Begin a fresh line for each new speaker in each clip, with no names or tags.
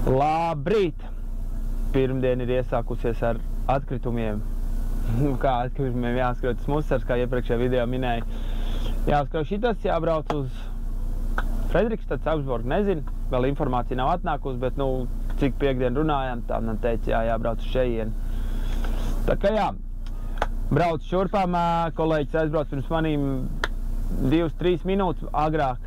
Labrīt! Pirmdiena ir iesākusies ar atkritumiem. Kā atkritumiem jāskrot uz Musars, kā iepriekšējā video minēja. Jāskrot šitas, jābrauc uz Fredrikstads, Augsburgu, nezinu. Vēl informācija nav atnākusi, bet, cik piekdien runājām, tā man teica, jābrauc uz šejieni. Tā kā jā, brauc šurpām, kolēģis aizbrauc pirms manīm 2-3 minūtes agrāk.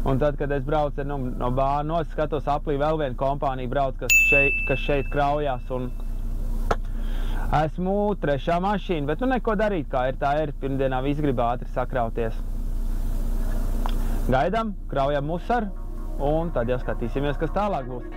Un tad, kad es braucu no Bānos, skatos aplī vēl viena kompānija brauc, kas šeit kraujās. Un esmu trešā mašīna, bet neko darīt, kā ir tā ir. Pirmdienā viss grib ātri sakrauties. Gaidām, kraujam Musaru, un tad jau skatīsimies, kas tālāk būs.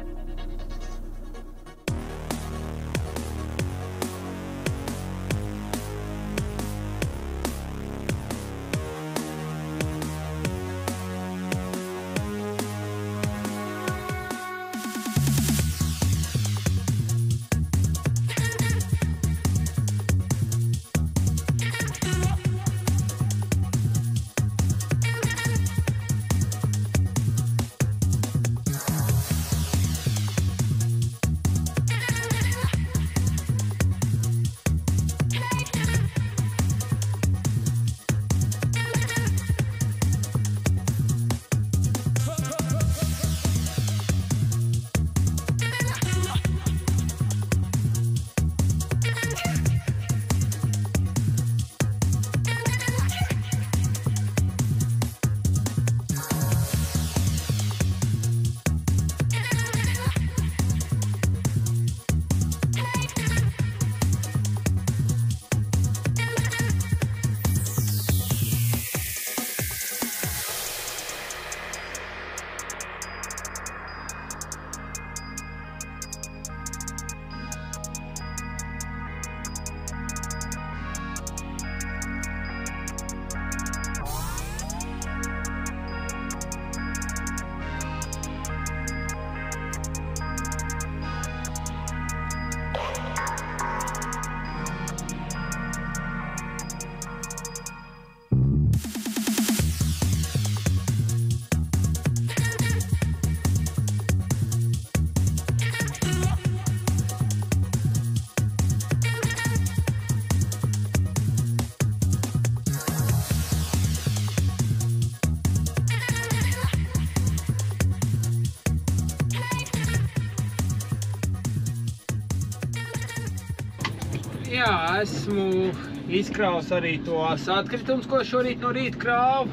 Jā, esmu izkraus arī tos atkritumus, ko šorīt no rīta krāvu.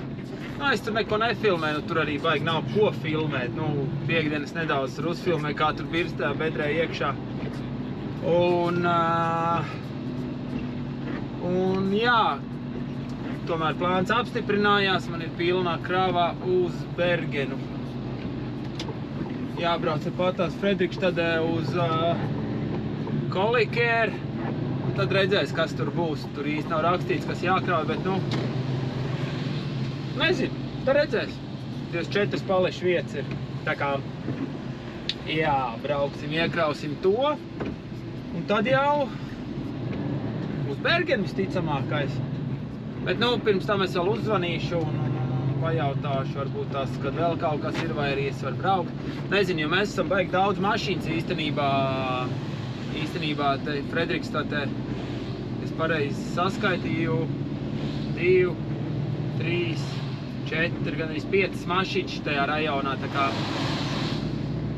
Es tur neko nefilmēju, tur arī baigi nav ko filmēt. Piekdienas nedaudz tur uzfilmēju, kā tur birstā bedrē iekšā. Un jā, tomēr plāns apstiprinājās, man ir pilnā krāvā uz Bergenu. Jābrauc ar patās Fredrikstadē uz Kolikeru. Tad redzēs, kas tur būs. Tur īsti nav rakstīts, kas jākrauj, bet, nezinu, tad redzēs. 24 pališu vietas ir. Tā kā, jā, brauksim, iekrausim to. Un tad jau uz Bergenu visticamākais. Bet, pirms tam es vēl uzzvanīšu un pajautāšu, varbūt tās, kad vēl kaut kas ir, vai arī es varu braukt. Nezinu, jo mēs esam baigi daudz mašīnas īstenībā te Fredrikstadē, es pareizi saskaitīju 2, 3, 4, gan arī 5 mašīnas šajā rajonā, tā kā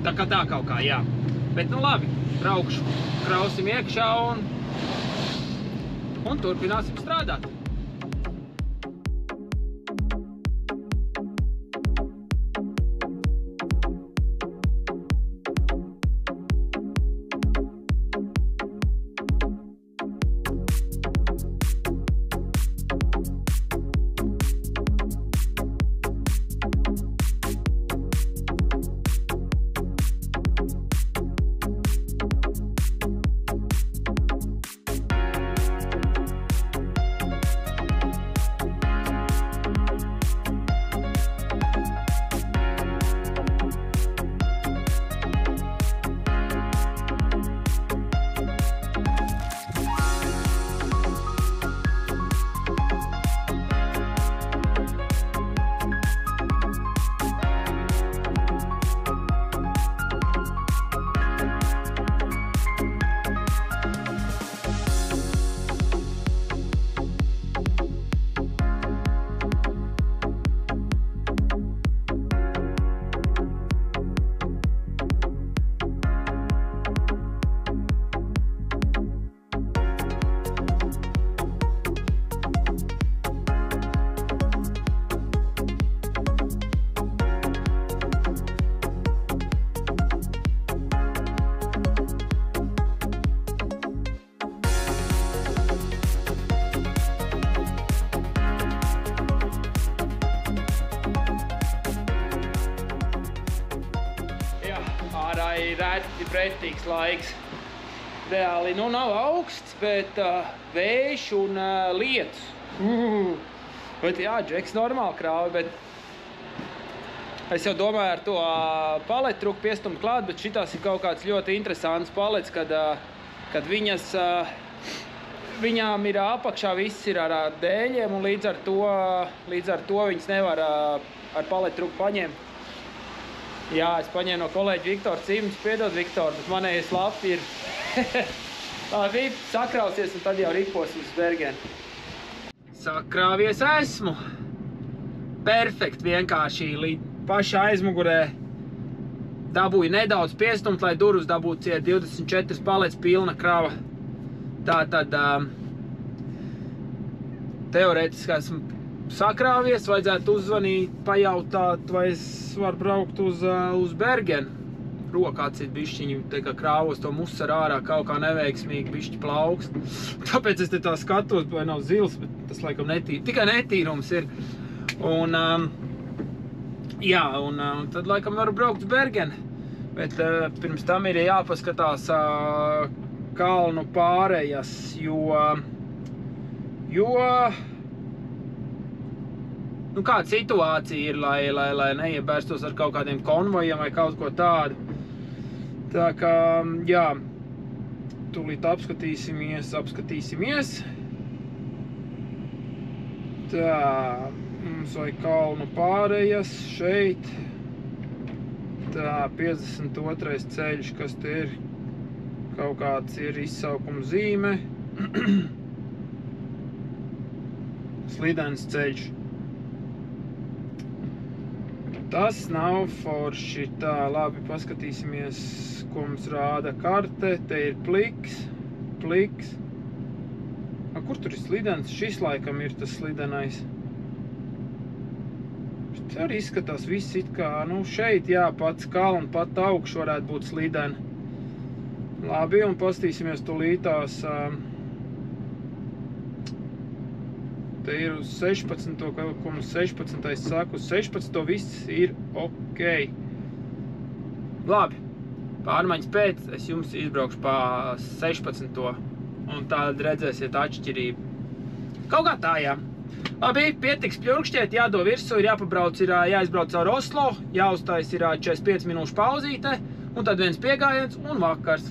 tā kaut kā, jā. Bet, labi, braukšu, krausim iekšā un turpināsim strādāt. ārā ir reti pretīgs laiks. Reāli, nu nav augsts, bet vējš un lietus. Bet jā, džeks normāli krauj, bet es jau domāju ar to paletruku piestumt klāt, bet šitās ir kaut kāds ļoti interesants palets, kad viņām ir apakšā, viss ir ar dēļiem, un līdz ar to viņas nevar ar paletruku paņemt. Jā, es paņēmu no kolēģa Viktora Cimdas, piedod Viktor, bet manējais lapi ir labi, sakrausies un tad jau ripos uz Bergenu. Sakrāvies esmu. Perfekt vienkārši līdz pašā aizmugurē dabūju nedaudz piestumt, lai durvis dabūtu ciet 24 palets pilna krava. Tātad teorētiski esmu sakrāvies, vajadzētu uzvanīt, pajautāt, vai es varu braukt uz Bergenu. Rokā cit bišķiņi, te kā krāvos to musaru ārā, kaut kā neveiksmīgi bišķi plaukst. Tāpēc es te tā skatos, vai nav zils, bet tas laikam tikai netīrums ir. Un, jā, un tad laikam varu braukt uz Bergenu. Bet pirms tam ir jāpaskatās kalnu pārējas, jo nu, kāda situācija ir, lai neiebērstos ar kaut kādiem konvojiem vai kaut ko tādu. Tā kā, jā, tūlīt apskatīsimies. Tā, mums vai kalnu pārējas šeit. Tā, 52. ceļš, kas te ir, kaut kāds ir izsaukuma zīme. Slidens ceļš. Tas nav forši. Tā, labi, paskatīsimies, ko mums rāda karte. Te ir pliks. Kur tur ir slidens? Šis laikam ir tas slidenais. Te arī izskatās viss it kā, nu šeit, jā, pats kalns, pat augš varētu būt slideni. Labi, un paskatīsimies tūlītās. Te ir uz 16. ko mums 16. saka, uz 16. viss ir ok. Labi, pārmaiņas pēc es jums izbraukšu pa 16. un tad redzēsiet atšķirību. Kaut kā tā, jā. Labi, pietiks pļurkšķiet, jādod virsū, ir jāpabrauc, ir jāizbrauc caur Oslo, jāuztais ir 45 minūšu pauzīte, un tad viens piegājiens un vakars.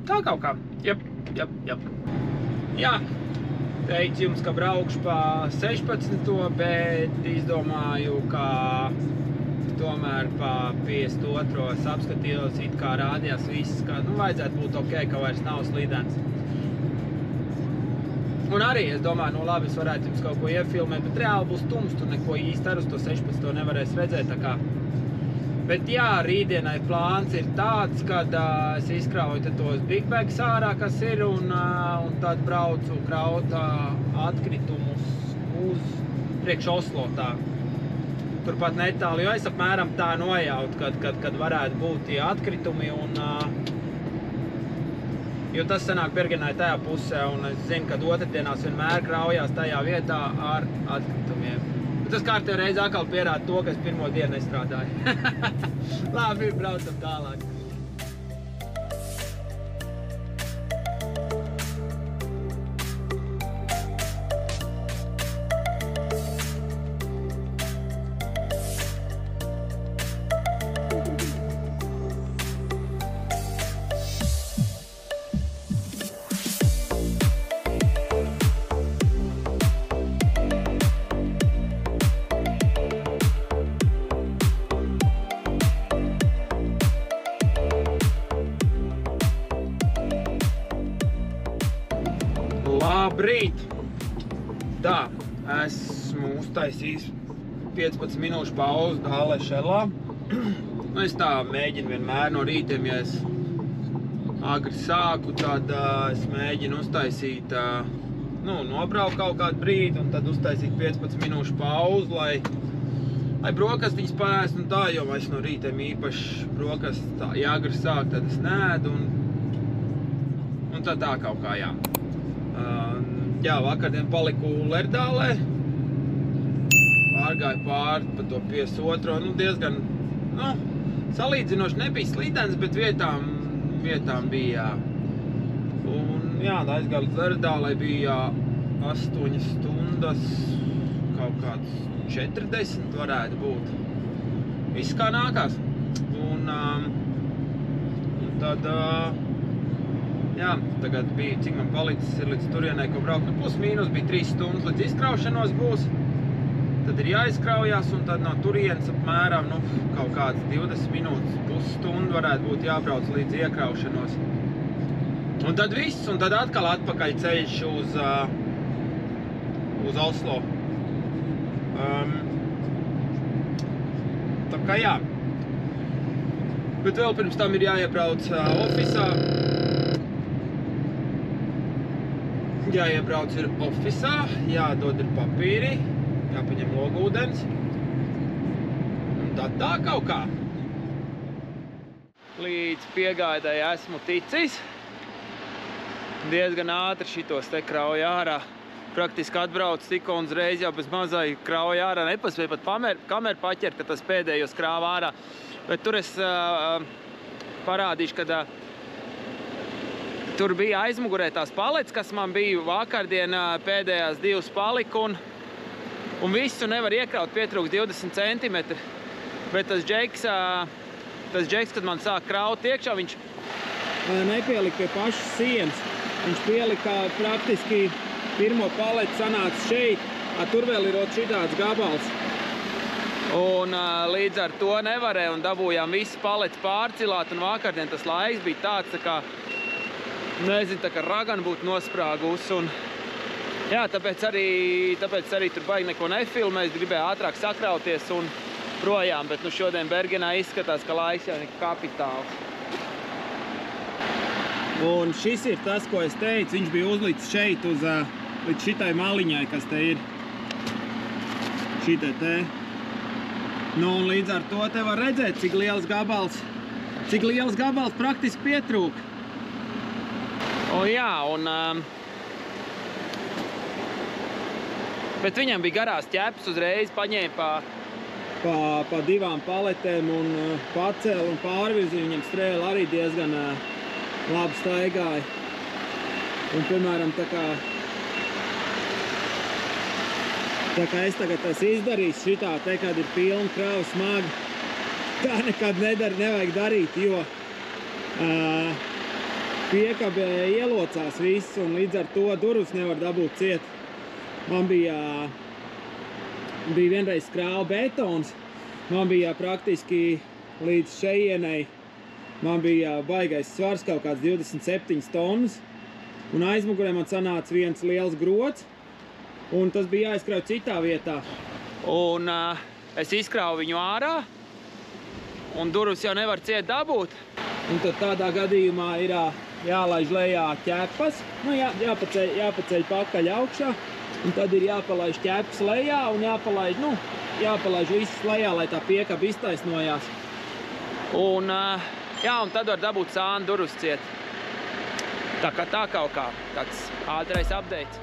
Tā kaut kā. Jep. Jā. Teicu jums, ka braukšu pa 16. bet izdomāju, ka tomēr pa 52. apskatījos, it kā rādījās viss, ka vajadzētu būt ok, ka vairs nav slidens. Un arī es domāju, labi, es varētu jums kaut ko iefilmēt, bet reāli būs tums, tur neko īsti ar uz to 16. nevarēs redzēt, tā kā. Bet jā, rītdienai plāns ir tāds, kad es izkrauju tos big bags ārā, kas ir, un tad braucu kraut atkritumus uz priekš Oslo tā. Turpat netālu, jo es apmēram tā nojautu, kad varētu būt tie atkritumi, jo tas sanāk Bergenai tajā pusē, un es zinu, ka otrdienās vienmēr kraujās tajā vietā ar atkritumiem. Tas kārtē reiz atkal pierāda to, ka es pirmo dienu nestrādāju. Labi, braucam tālāk. Labrīt! Tā, esmu uztaisījis 15 minūšu pauzi Dālešelā. Es tā mēģinu vienmēr no rītiem, ja es agri sāku, tad es mēģinu uztaisīt, nobraukt kaut kādu brīdi un tad uztaisīt 15 minūšu pauzi, lai brokastiņas paēst un tā, jo es no rītiem īpaši brokast tā, ja agri sāk, tad es neēdu un tad tā kaut kā, jā. Jā, vakardien paliku Lerdālē, pārgāju pāri pa to 52. Diezgan, salīdzinoši nebija slīdens, bet vietām bija, jā. Un jā, aizgāju līdz Verdālai bija 8 stundas, kaut kāds 40 varētu būt. Viss kā nākās. Un tad, jā, tagad bija, cik man palicis ir līdz turienai, ko braukt. Plus mīnus bija 3 stundas līdz izkraušanos būs. Tad ir jāizkraujās, un tad no turienes apmēram, kaut kāds 20 minūtes, pusstundu varētu būt jābrauc līdz iekraušanos. Un tad viss, un tad atkal atpakaļ ceļš uz Oslo. Tā kā jā. Bet vēl pirms tam ir jāiebrauc ofisā. Jāiebrauc ir ofisā, jādod ir papīri. Jāpaņem logūdens. Un tad tā kaut kā. Līdz piegaidai esmu ticis. Diezgan ātri šitos te krauja ārā. Praktiski atbrauc tikko un uzreiz jau bez mazai krauja ārā. Nepaspēju pat kameru paķert, ka tas pēdējos krāva ārā. Bet tur es parādīšu, kad tur bija aizmugurē tās paletes, kas man bija vakardien pēdējās 2 palika. Un visu nevar iekraut, pietrūks 20 centimetri. Bet tas džeks, kad man sāk kraut iekšā, viņš nepielika pie pašas sienas. Viņš pielika praktiski pirmo paleti sanāca šeit, tur vēl ir šitāds gabals. Un līdz ar to nevarēja un dabūjām visu paleti pārcilāt. Un vakardien tas laiks bija tāds, tā kā, nezinu, tā kā ragana būtu nosprāgus. Un jā, tāpēc arī tur baigi neko nefilmēs, gribēju ātrāk sakrauties un projām, bet šodien Bergenā izskatās, ka laiks jau ir kapitāls. Un šis ir tas, ko es teicu, viņš bija uzlicis šeit līdz šitai maliņai, kas te ir. Šitai te. Un līdz ar to te var redzēt, cik liels gabals praktiski pietrūk. Jā, bet viņam bija garās ķeps, uzreiz paņēma pa 2 paletēm un pacēla un pārvirzīja. Viņam strēla arī diezgan labi staigāja. Un, piemēram, tā kā es tagad esmu izdarījis šitā, te, kad ir pilna krava smaga, tā nekad nevajag darīt, jo piekabē ielocās viss un līdz ar to durvis nevar dabūt ciet. Man bija vienreiz krāva betons, man bija praktiski līdz šejienai, man bija baigais svars kaut kāds 27 tonnas, un aizmugurē man sanāca viens liels grods, un tas bija jāizkrauj citā vietā. Un es izkrauju viņu ārā, un durvis jau nevar ciet dabūt. Un tad tādā gadījumā ir jālaiž lejā ķepas, jāpaceļ pakaļ augšā. Un tad ir jāpalaiž ķepas lejā un jāpalaiž viss lejā, lai tā piekaba iztaisnojās. Un tad var dabūt sānu durvis ciet. Tā kā tā kaut kā, tāds ātrais updates.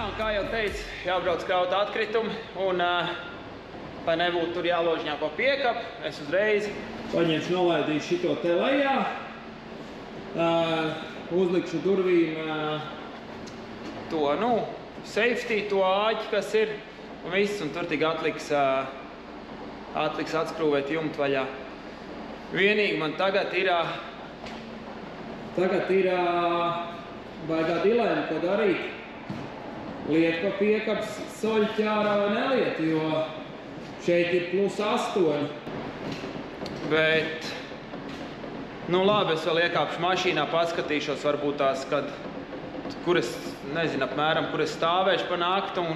Jā, un kā jau teicu, jābrauc kraut atkritumi, un lai nebūtu tur jāložņā pa piekapu, es uzreiz paņemšu, nolaidīšu šito te lejā, uzlikšu durvīm to, safety, to āķi, kas ir, un viss, un tur tik atliks atskrūvēt jumtu vaļā. Vienīgi man tagad ir baigā dilēma, ko darīt. Liet pa piekaps soļķi ārā vai neliet, jo šeit ir +8. Bet, labi, es vēl iekāpšu mašīnā, paskatīšos varbūt tās, kur es, nezinu, apmēram, kur es stāvēšu pa nakti un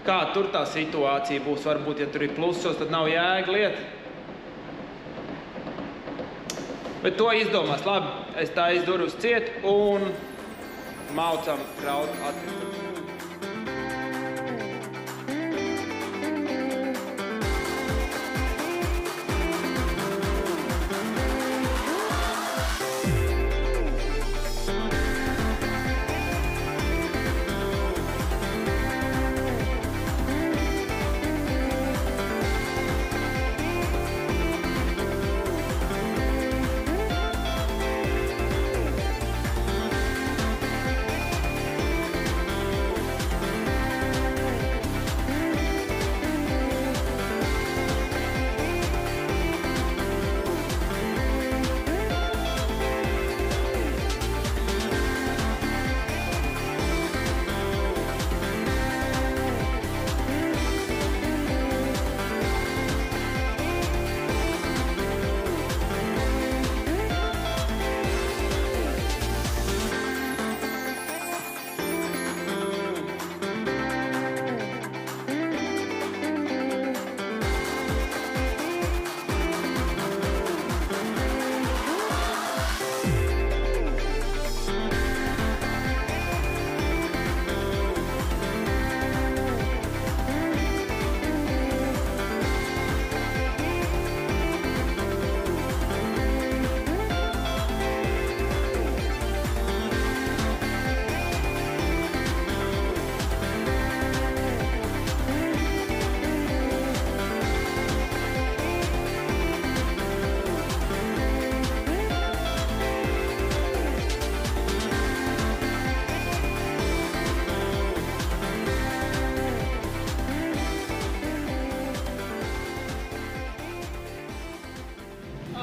kā tur tā situācija būs. Varbūt, ja tur ir plusos, tad nav jēga liet. Bet to izdomās. Labi, es tā izdurus ciet un maucam kraut atkritumus.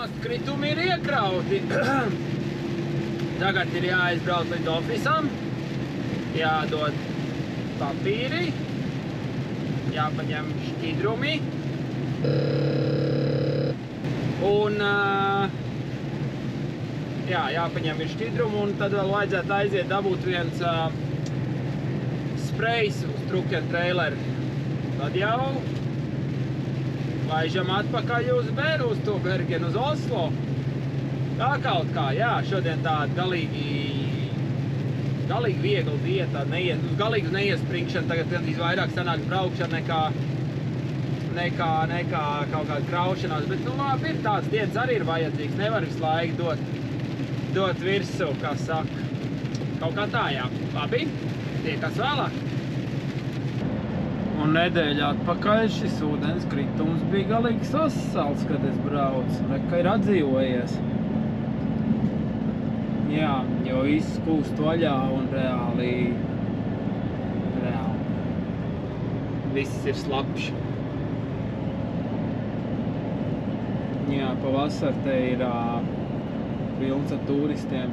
Atkritumi ir iekrauti. Tagad ir jāizbrauc līdz ofisam, jādod papīri, jāpaņem šķidrumi un jāpaņem ir šķidrumi un tad vēl vajadzētu aiziet dabūt viens sprejs uz truck and trailer. Tad jau laižam atpakaļ uz to Bergenu, uz Oslo. Tā kaut kā, šodien tāda galīgi viegla dieta, galīgi neiespringšana, tagad vairāk sanāk braukšana nekā kaut kāda kraušanās, bet, labi, ir tāds dienas arī ir vajadzīgs, nevar visu laiku dot virsū, kā saka. Kaut kā tā, labi, tiekas vēlāk. Un nedēļa atpakaļ šis ūdens kritums bija galīgi sasals, kad es braucu, ka ir atdzīvojies. Jā, jo izskūst vaļā un reāli viss ir slapš. Jā, pavasar te ir pilns ar turistiem.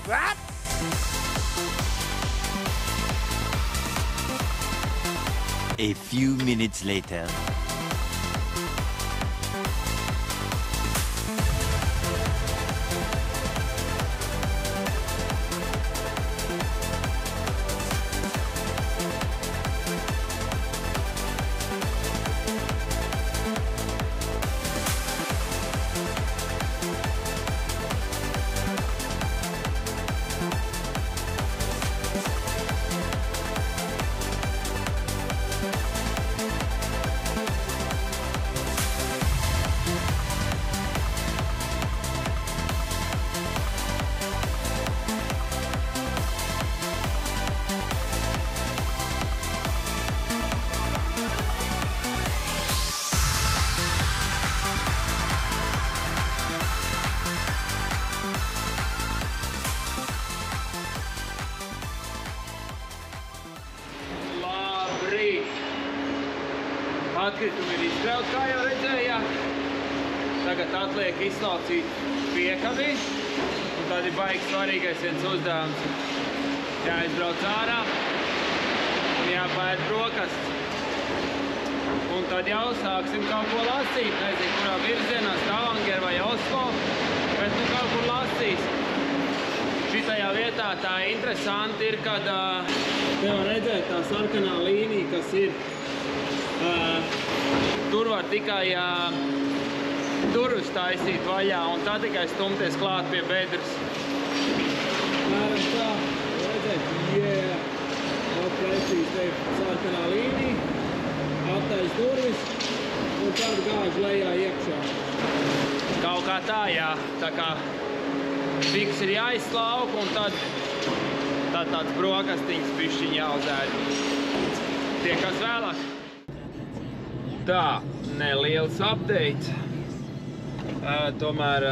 What? A few minutes later.
Atkritumi ir izkrauti, kā jau redzējāt. Tagad atliek izslaucīt piekabī. Un tad ir baigi svarīgais viens uzdevums. Jāizbrauc ārā un jāpēd brokastis. Un tad jau sāksim kaut ko lasīt. Nezinu, kurā virzienā, Stavanger vai Oslo, bet nu kaut kur lasīs. Šitajā vietā tā interesanti ir, kad te var redzēt tā sarkanā līnija, kas ir. Tur var tikai durvis taisīt vaļā un tā tikai stumties klāt pie bedres. Mēram tā, redzēt, precīzi te ir sarkanā līnija, attais durvis un tad gāž lejā iekšā. Kaut kā tā, jā, tā kā fiks ir jāizslauka un tad tāds brokastiņas bišķiņ jāuzēd. Tiekas vēlāk. Tā, neliels update. Tomēr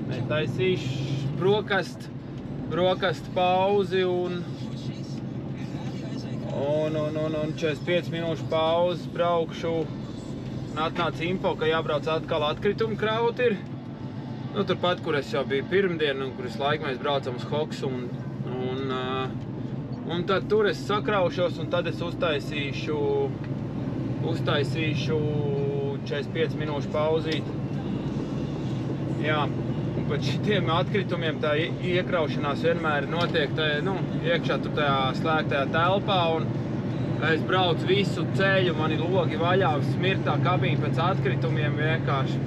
netaisīšu brokastu pauzi un 45 minūšu pauzi braukšu. Un atnāca info, ka jābrauc atkal atkritumu kraut ir. Nu, turpat, kur es jau biju pirmdien un kur visu laiku mēs braucam uz Hoksu un tad tur es sakraušos un tad es uztaisīšu 45 minūšu pauzīt. Jā, un pēc šitiem atkritumiem tā iekraušanās vienmēr notiek iekšā tur tajā slēgtajā telpā un es braucu visu ceļu, mani logi vaļā, smirtā kabīna pēc atkritumiem vienkārši.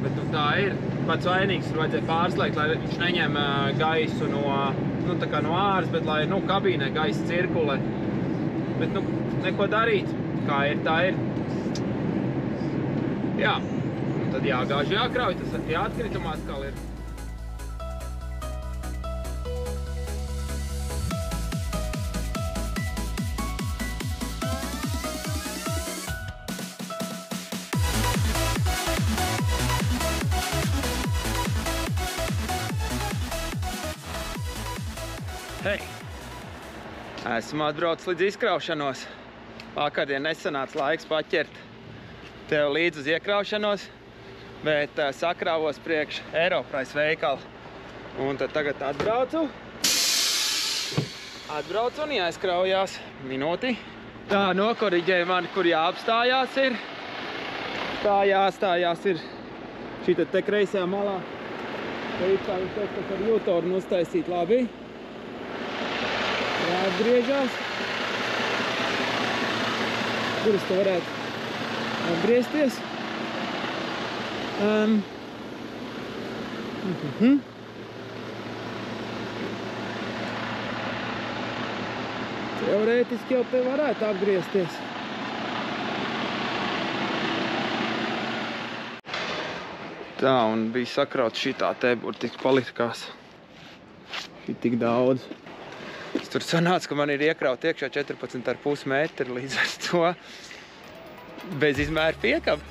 Bet nu tā ir. Pats vainīgs ir vajadzēja pārslēgt, lai viņš neņem gaisu no āras, bet lai kabīnē gaisa cirkulē. Bet neko darīt, kā ir, tā ir. Jā, un tad jāgāž, jākrauj, tas atkritumā atkal ir. Hei! Esmu atbraucis līdz izkraušanos. Vakardien nesanāca laiks paķert tev līdz uz iekraušanos, bet sakrāvos priekš Eiroprice veikalu. Un tad tagad atbraucu un jāizkraujās minūti. Tā nokoriģēja mani, kur jāapstājās ir. Tā jāstājās ir šita te kreisajā malā. Te ir tā, viņš teiks, ar jūtoru uztaisīt labi. Atgriežās. Kur es to varētu atgriezties? Teorētiski jau te varētu apgriezties. Tā, un bija sakrauts šitā te burtiski palikās. Šī tik daudz. Tur sanāca, ka man ir iekraut iekšā 14,5 metri, līdz ar to bez izmēra piekaba.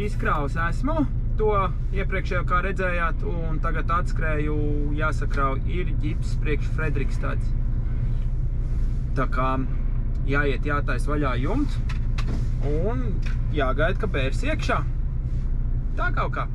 Izkraus esmu to iepriekšējo, kā redzējāt, un tagad atskrēju, jāsakrauj, ir ģips priekš Fredrikstads. Tā kā jāiet jātais vaļā jumts un jāgaida, ka bērs iekšā. Tā kaut kā.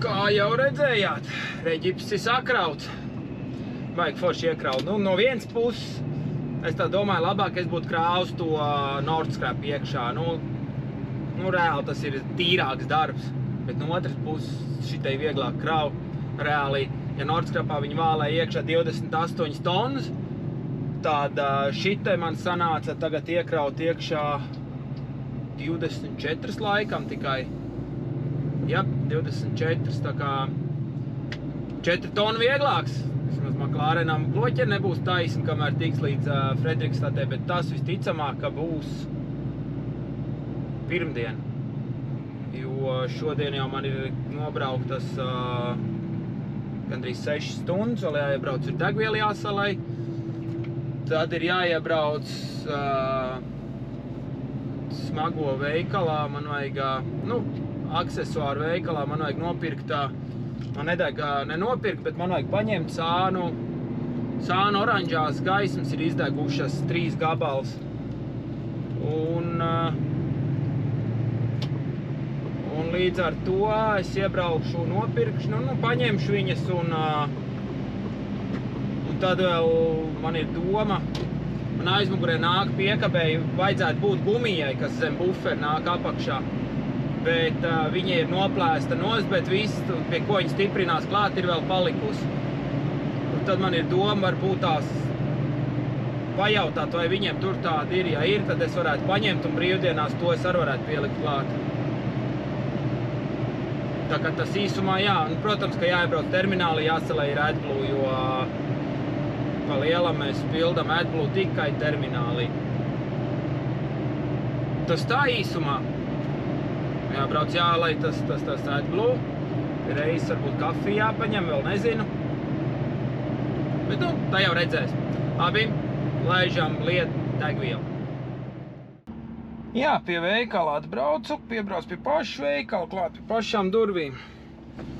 Kā jau redzējāt, reģips ir sakrauts. Vajag forši iekraut. Nu, no vienas puses, es tā domāju, labāk es būtu krāvs to Nordskrap iekšā. Nu, reāli tas ir tīrāks darbs. Bet no otras puses šitai vieglāk krau. Reāli, ja Nordskrapā viņi vālē iekšā 28 tonnas, tad šitai man sanāca tagad iekraut iekšā 24 laikam tikai. Jā, 24, tā kā 4 tonu vieglāks. Vismaz McLarenam bloķeri nebūs taisni, kamēr tiks līdz Fredrikstadē, bet tas visticamāk, ka būs pirmdien. Jo šodien jau man ir nobrauktas gandrīz 6 stundas, vēl jāiebrauc ir degviela jāsalai. Tad ir jāiebrauc smago veikalā, man vajag, aksesuāru veikalā, man vajag nopirkt, man nedeg nenopirkt, bet man vajag paņemt sānu oranžās gaismas ir izdegušas 3 gabals. Un līdz ar to es iebraukšu, nopirkšu, paņemšu viņas un tad vēl man ir doma, man aizmugurē nāk piekabēji, vajadzētu būt gumijai, kas zem buferi nāk apakšā. Bet viņa ir noplēsta nost, bet viss, pie ko viņa stiprinās klāt, ir vēl palikusi. Un tad man ir doma varbūt tās pajautāt, vai viņiem tur tāda ir. Ja ir, tad es varētu paņemt un brīvdienās to es arī varētu pielikt klāt. Tā kā tas īsumā, jā. Un, protams, ka jāiebrauc termināli, jāsalē ir AdBlue, jo pa lielam mēs pildam AdBlue tikai terminālī. Tas tā īsumā. Jābrauc jālai tas AdBlue. Reiz varbūt kafiju jāpaņem, vēl nezinu. Bet, tā jau redzēs. Labi, laižam lietu degvielu. Jā, pie veikala atbraucu, piebrauc pie pašu veikala, klāt pie pašām durvīm.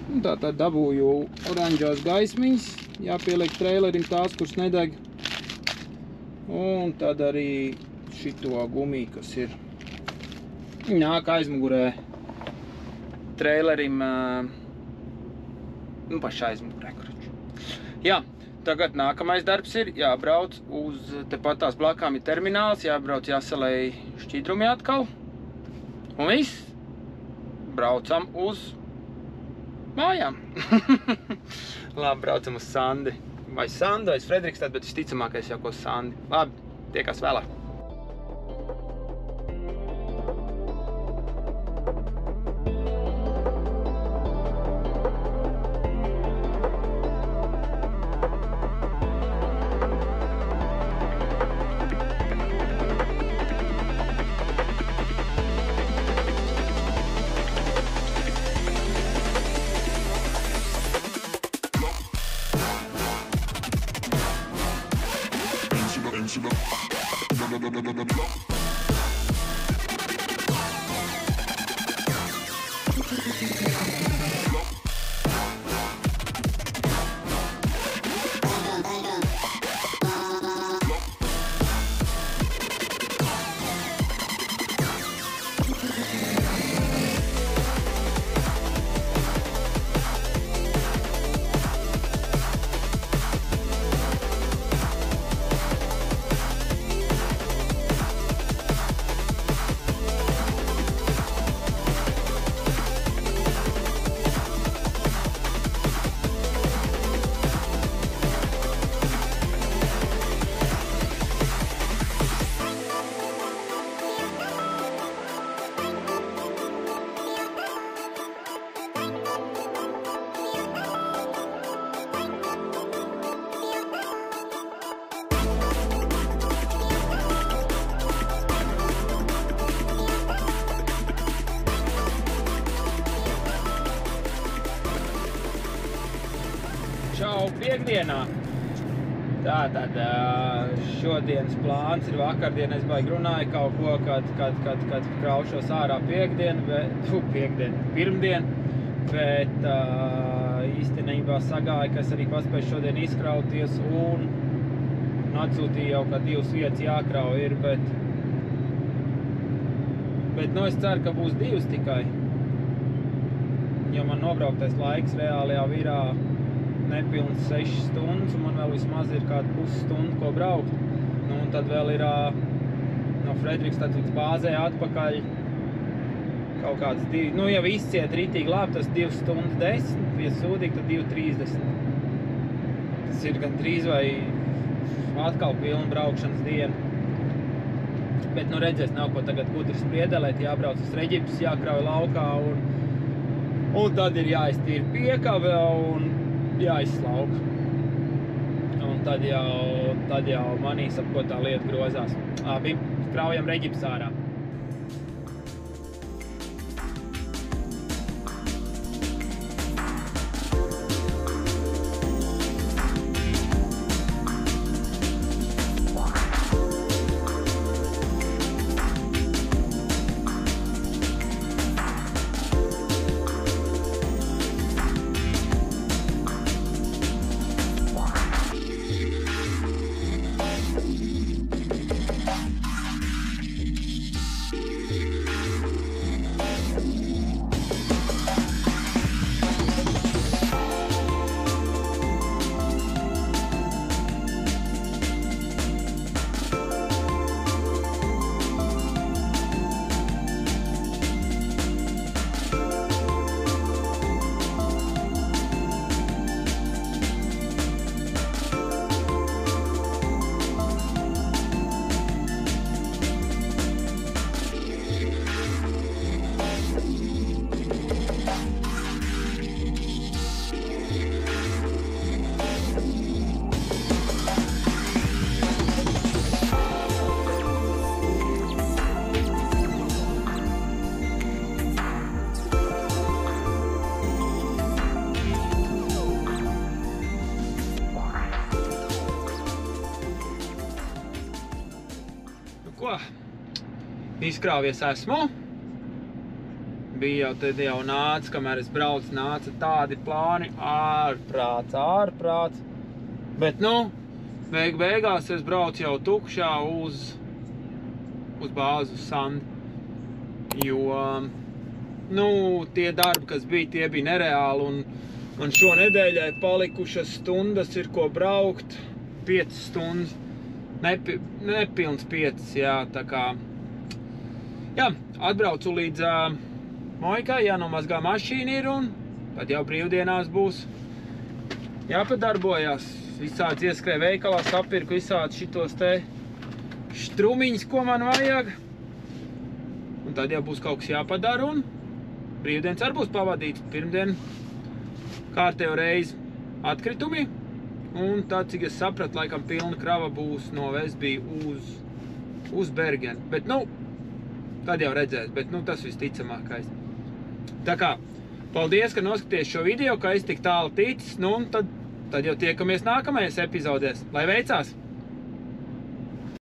Un tātad dabūju oranžās gaismiņas, jāpieliek trailerim tās, kuras nedeg. Un tad arī šito gumiju, kas ir. Nāk aizmugurē trailerim, pašā aizmugurē, kruču. Jā, tagad nākamais darbs ir jābrauc uz, tepat tās blakām ir termināls, jābrauc jāsalēj šķidrumi atkal. Un viss, braucam uz mājām. Labi, braucam uz Sandi. Vai Sandu, vai Fredrikstad, bet visticamākais jau ko Sandi. Labi, tiekās vēlāk. Čau, piekdienā! Tātad šodienas plāns ir vakardien, es baigi runāju kaut ko, kad kraušos ārā pirmdien, bet īstenībā sagāja, ka es arī paspēju šodien izkrauties un atsūtīju jau, ka 2 vietas jākrau ir, bet nu es ceru, ka būs 2 tikai, jo man nobrauktais laiks reāli jau ir nepilns 6 stundas, un man vēl vismaz ir kāda pusstundu, ko braukt. Nu, un tad vēl ir no Fredrikstad līdz bāzē atpakaļ kaut kāds 2, nu, ja izciet ritīgi labi, tas 2 stundas 10, ja sūdīgi, tad 2:30. Tas ir gan drīz vai atkal pilna braukšanas diena. Bet, nu, redzēs, nav ko tagad gudri spriedelēt, jābrauc uz Reģipes, jākrauj laukā, un tad ir jāiztīra piekave, un jāizslauka. Un tad jau manīs, ap ko tā lieta grozās. Labi, kraujam Reģipes ārā. Izkrāvies esmu. Bija jau tad jau nāca, kamēr es braucu, nāca tādi plāni ārprāts. Bet, nu, beigās es braucu jau tukšā uz bāzi, uz Sandu. Jo, nu, tie darbi, kas bija, tie bija nereāli, un šonedēļai palikušas stundas ir ko braukt, 5 stundas, nepilns 5, jā, tā kā. Jā, atbraucu līdz Mojkai, jānomazgā mašīna ir, un tad jau brīvdienās būs jāpadarbojās. Visāds ieskrēja veikalā, sapirku visāds šitos te štrumiņus, ko man vajag. Un tad jau būs kaut kas jāpadara, un brīvdienas arī būs pavadīts. Pirmdien kārtējo reizi atkritumi, un tad, cik es sapratu, laikam pilna krava būs no Vestbija uz Bergenu. Bet, nu, tad jau redzēs, bet, nu, tas visticamākais. Tā kā, paldies, ka noskaties šo video, ka es tik tālu ticis, nu, un tad jau tiekamies nākamajās epizodēs. Lai veicās!